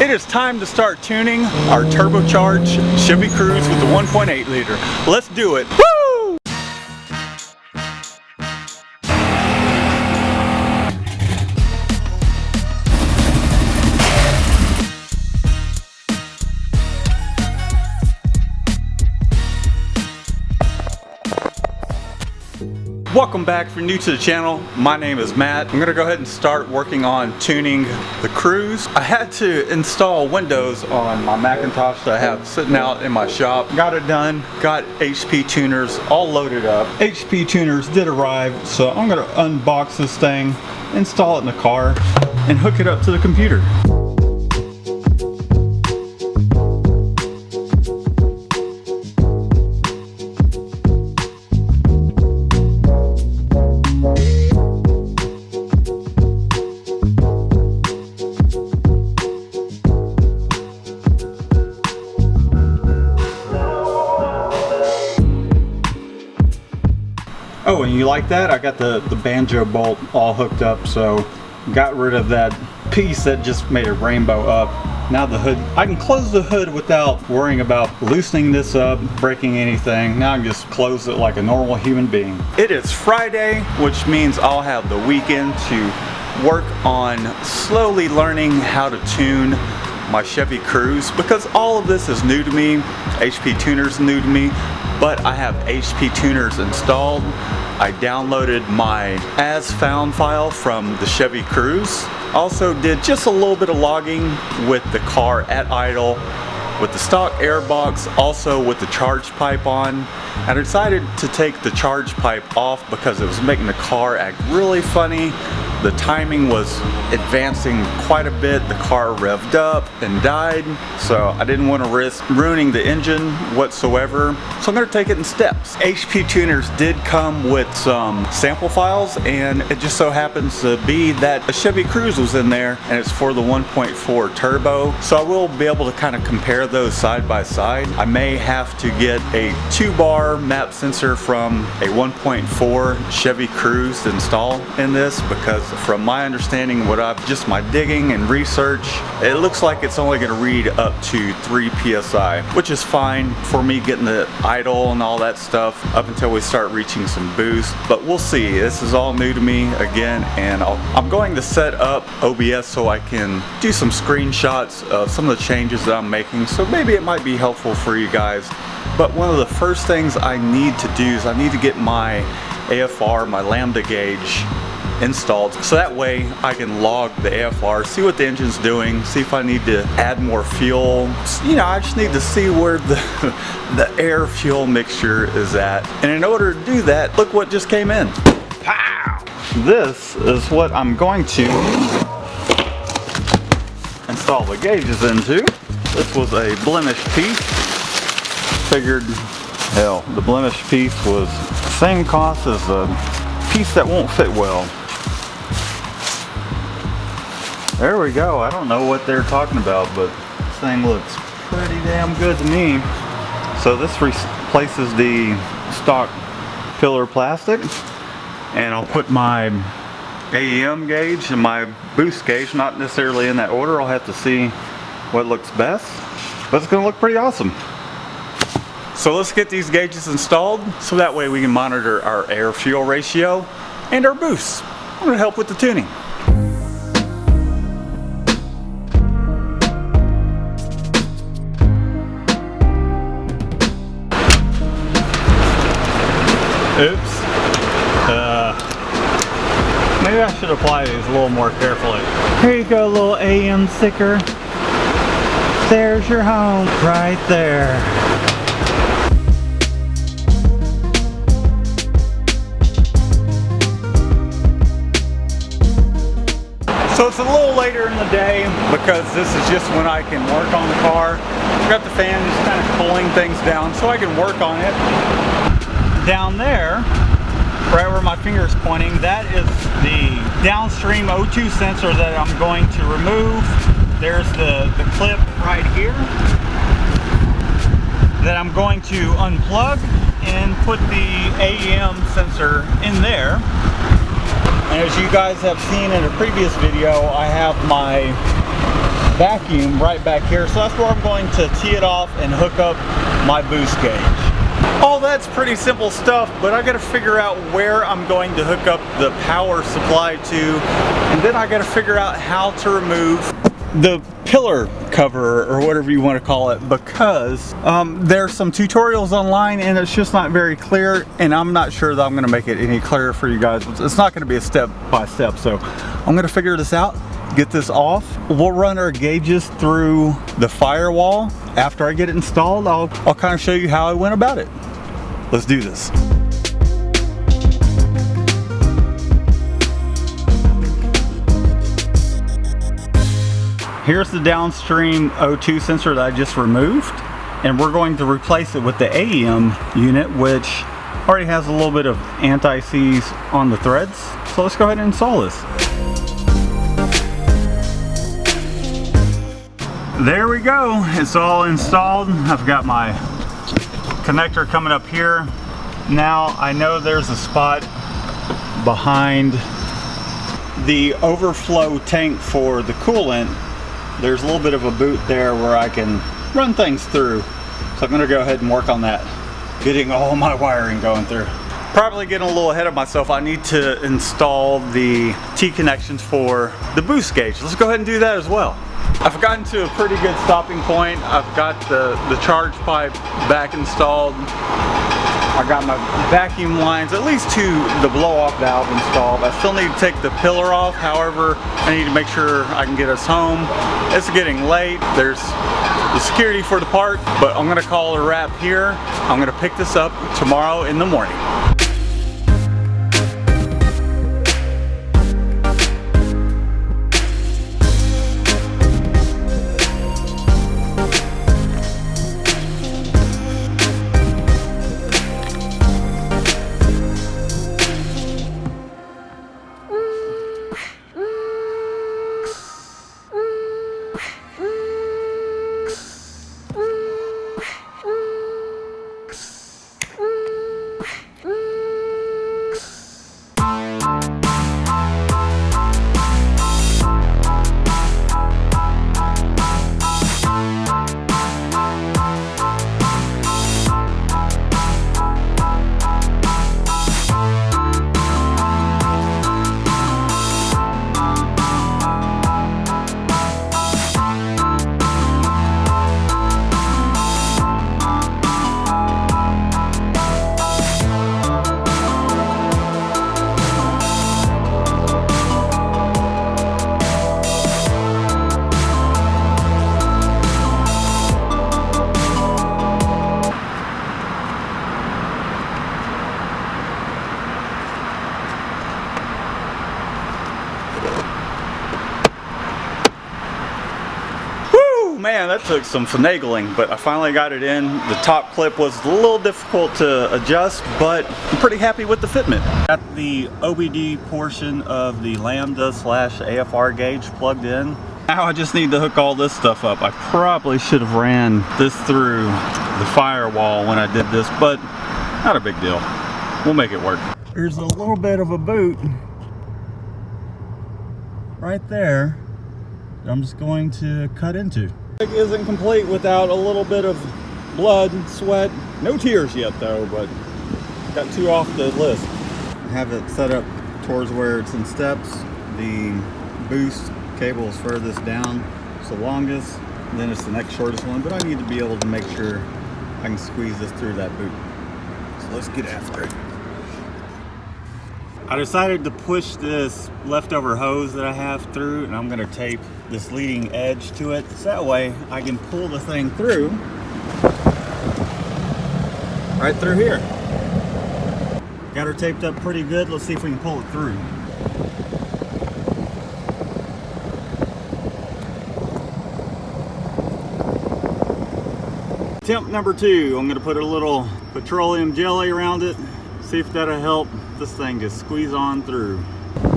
It is time to start tuning our turbocharged Chevy Cruze with the 1.8 liter. Let's do it. Woo! Welcome back. If you're new to the channel, my name is Matt. I'm gonna go ahead and start working on tuning the Cruze. I had to install Windows on my Macintosh that I have sitting out in my shop. Got it done, got HP tuners all loaded up. HP tuners did arrive, so I'm gonna unbox this thing, install it in the car, and hook it up to the computer. Oh, and you like that? I got the banjo bolt all hooked up, so got rid of that piece that just made a rainbow up. Now the hood, I can close the hood without worrying about loosening this up, breaking anything. Now I can just close it like a normal human being. It is Friday, which means I'll have the weekend to work on slowly learning how to tune my Chevy Cruze, because all of this is new to me. HP Tuner's new to me, but I have HP Tuners installed. I downloaded my as found file from the Chevy Cruze. Also did just a little bit of logging with the car at idle, with the stock air box, also with the charge pipe on. I decided to take the charge pipe off because it was making the car act really funny. The timing was advancing quite a bit. The car revved up and died, so I didn't want to risk ruining the engine whatsoever. So I'm going to take it in steps. HP Tuners did come with some sample files, and it just so happens to be that a Chevy Cruze was in there, and it's for the 1.4 turbo. So I will be able to kind of compare those side by side. I may have to get a 2-bar map sensor from a 1.4 Chevy Cruze to install in this, because from my understanding, just my digging and research, it looks like it's only going to read up to 3 psi, which is fine for me getting the idle and all that stuff up until we start reaching some boost. But we'll see. This is all new to me again, and I'm going to set up OBS so I can do some screenshots of some of the changes that I'm making, so maybe it might be helpful for you guys. But one of the first things I need to do is I need to get my AFR, my lambda gauge, installed, so that way I can log the AFR, see what the engine's doing, see if I need to add more fuel. You know, I just need to see where the air fuel mixture is at. And in order to do that, look what just came in. Pow! This is what I'm going to install the gauges into. This was a blemish piece. Figured, hell, the blemish piece was the same cost as the piece that won't fit well. There we go. I don't know what they're talking about, but this thing looks pretty damn good to me. So this replaces the stock filler plastic, and I'll put my AEM gauge and my boost gauge, not necessarily in that order. I'll have to see what looks best, but it's gonna look pretty awesome. So let's get these gauges installed so that way we can monitor our air fuel ratio and our boost. I'm gonna help with the tuning. Oops. Maybe I should apply these a little more carefully. Here you go, little AM sticker. There's your home right there. So it's a little later in the day because this is just when I can work on the car. I've got the fan just kind of cooling things down so I can work on it. Down there, right where my finger is pointing, that is the downstream O2 sensor that I'm going to remove. There's the clip right here that I'm going to unplug and put the AEM sensor in there. And as you guys have seen in a previous video, I have my vacuum right back here, so that's where I'm going to tee it off and hook up my boost gauge. All that's pretty simple stuff, but I gotta figure out where I'm going to hook up the power supply to, and then I gotta figure out how to remove the pillar cover or whatever you want to call it, because there's some tutorials online and it's just not very clear, and I'm not sure that I'm going to make it any clearer for you guys. It's not going to be a step by step, so I'm going to figure this out, get this off. We'll run our gauges through the firewall. After I get it installed, I'll kind of show you how I went about it. Let's do this. Here's the downstream O2 sensor that I just removed, and we're going to replace it with the AEM unit, which already has a little bit of anti-seize on the threads. So let's go ahead and install this. There we go, it's all installed. I've got my connector coming up here. Now I know there's a spot behind the overflow tank for the coolant. There's a little bit of a boot there where I can run things through. So I'm gonna go ahead and work on that, getting all my wiring going through. Probably getting a little ahead of myself. I need to install the T connections for the boost gauge. Let's go ahead and do that as well. I've gotten to a pretty good stopping point. I've got the charge pipe back installed. I got my vacuum lines, at least to the blow-off valve installed. I still need to take the pillar off. However, I need to make sure I can get us home. It's getting late. There's the security for the part, but I'm gonna call it a wrap here. I'm gonna pick this up tomorrow in the morning. Man, that took some finagling, but I finally got it in. The top clip was a little difficult to adjust, but I'm pretty happy with the fitment. Got the OBD portion of the Lambda/AFR gauge plugged in. Now I just need to hook all this stuff up. I probably should have ran this through the firewall when I did this, but not a big deal. We'll make it work. There's a little bit of a boot right there that I'm just going to cut into. It isn't complete without a little bit of blood, sweat. No tears yet though, but got two off the list. I have it set up towards where it's in steps. The boost cable is furthest down. It's the longest, and then it's the next shortest one, but I need to be able to make sure I can squeeze this through that boot. So let's get after it. I decided to push this leftover hose that I have through, and I'm going to tape this leading edge to it, so that way I can pull the thing through right through here. Got her taped up pretty good. Let's see if we can pull it through. Attempt number 2. I'm going to put a little petroleum jelly around it, see if that'll help this thing just squeeze on through.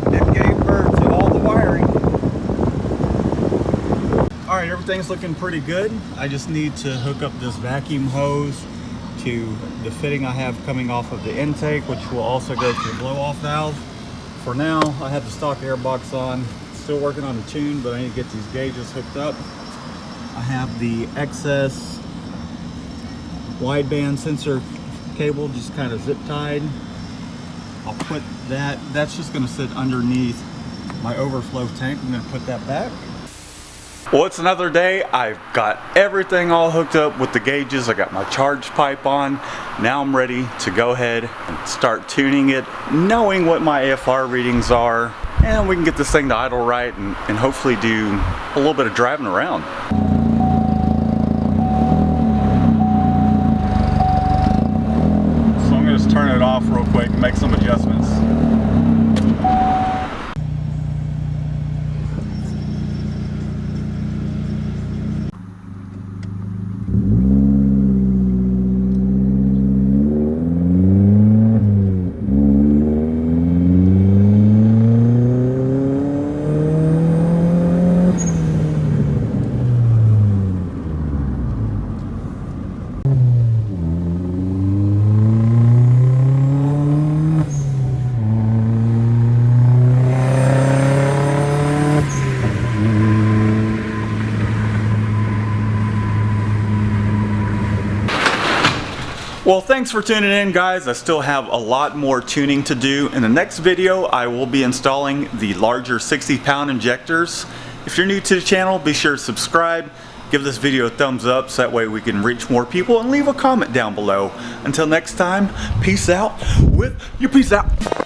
It gave birth to all the wiring. Alright, everything's looking pretty good. I just need to hook up this vacuum hose to the fitting I have coming off of the intake, which will also go to the blow-off valve. For now, I have the stock air box on. It's still working on the tune, but I need to get these gauges hooked up. I have the excess wideband sensor cable just kind of zip tied. I'll put that's just going to sit underneath my overflow tank. I'm going to put that back. Well, it's another day. I've got everything all hooked up with the gauges. I got my charge pipe on. Now I'm ready to go ahead and start tuning it, knowing what my AFR readings are, and we can get this thing to idle right and hopefully do a little bit of driving around. So I'm going to just turn it off real quick and make some adjustments. Well, thanks for tuning in, guys. I still have a lot more tuning to do. In the next video, I will be installing the larger 60-pound injectors. If you're new to the channel, be sure to subscribe, give this video a thumbs up so that way we can reach more people, and leave a comment down below. Until next time, peace out with your peace out.